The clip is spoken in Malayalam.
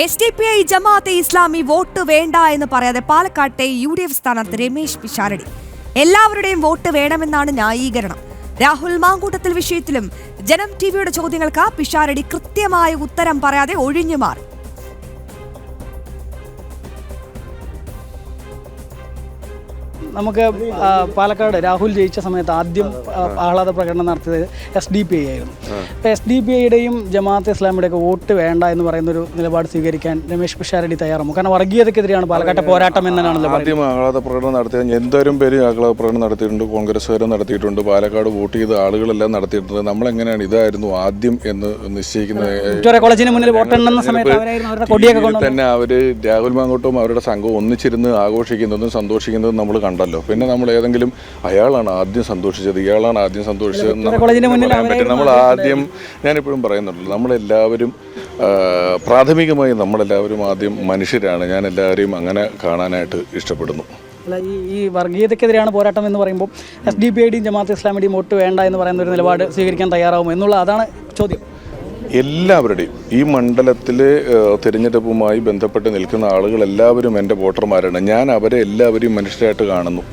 SDPI ജമാഅത്തെ ഇസ്ലാമി വോട്ട് വേണ്ട എന്ന് പറയാതെ പാലക്കാട്ടെ UDF സ്ഥാനാർത്ഥി രമേശ് പിഷാരടി എല്ലാവരുടെയും വോട്ട് വേണമെന്നാണ് ന്യായീകരണം. രാഹുൽ മാങ്കൂട്ടത്തിൽ വിഷയത്തിലും ജനം ടിവിയുടെ ചോദ്യങ്ങൾക്ക് പിഷാരടി കൃത്യമായ ഉത്തരം പറയാതെ ഒഴിഞ്ഞു മാറി. നമുക്ക് പാലക്കാട് രാഹുൽ ജയിച്ച സമയത്ത് ആദ്യം ആഹ്ലാദ പ്രകടനം നടത്തിയത് SDPI ആയിരുന്നു. അപ്പോൾ SDPIയുടെയും ജമാഅത്തെ ഇസ്ലാമിയുടെയൊക്കെ വോട്ട് വേണ്ട എന്ന് പറയുന്നൊരു നിലപാട് സ്വീകരിക്കാൻ രമേശ് പിഷാരടി തയ്യാറാകും. കാരണം വർഗീയതയ്ക്കെതിരെയാണ് പാലക്കാട്ടെ പോരാട്ടം എന്നാണല്ലോ. ആദ്യം ആഹ്ലാദ പ്രകടനം നടത്തിയത് എന്തോരം പേര് ആഹ്ലാദ പ്രകടനം നടത്തിയിട്ടുണ്ട്, കോൺഗ്രസ്സുകാരും നടത്തിയിട്ടുണ്ട്, പാലക്കാട് വോട്ട് ചെയ്ത ആളുകളെല്ലാം നടത്തിയിട്ടുണ്ട്. നമ്മളെങ്ങനെയാണ് ഇതായിരുന്നു ആദ്യം എന്ന് നിശ്ചയിക്കുന്നത്? കോളേജിന് മുന്നിൽ വോട്ടെണ്ണുന്ന സമയത്ത് തന്നെ അവർ രാഹുൽ മാങ്കോട്ടും അവരുടെ സംഘവും ഒന്നിച്ചിരുന്ന് ആഘോഷിക്കുന്നതും സന്തോഷിക്കുന്നതും നമ്മൾ കണ്ടല്ലോ. പിന്നെ നമ്മൾ ഏതെങ്കിലും അയാളാണ് ആദ്യം സന്തോഷിച്ചത്, ഇയാളാണ് ആദ്യം സന്തോഷിച്ചതെന്ന് പറയാൻ പറ്റും. നമ്മൾ ആദ്യം, ഞാനിപ്പോഴും പറയുന്നുണ്ടല്ലോ, നമ്മളെല്ലാവരും പ്രാഥമികമായി നമ്മളെല്ലാവരും ആദ്യം മനുഷ്യരാണ്. ഞാൻ എല്ലാവരെയും അങ്ങനെ കാണാനായിട്ട് ഇഷ്ടപ്പെടുന്നു. അല്ല, ഈ വർഗീയതയ്ക്കെതിരെയാണ് പോരാട്ടം എന്ന് പറയുമ്പോൾ SDPIയുടെയും ജമാഅത്തെ ഇസ്ലാമിയുടെയും വോട്ട് വേണ്ട എന്ന് പറയുന്ന ഒരു നിലപാട് സ്വീകരിക്കാൻ തയ്യാറാവും എന്നുള്ള അതാണ് ചോദ്യം. എല്ലാവരുടെയും ഈ മണ്ഡലത്തിലെ തിരഞ്ഞെടുപ്പുമായി ബന്ധപ്പെട്ട് നിൽക്കുന്ന ആളുകൾ എല്ലാവരും എൻ്റെ വോട്ടർമാരാണ്. ഞാൻ അവരെ എല്ലാവരെയും മനുഷ്യരായിട്ട് കാണുന്നു.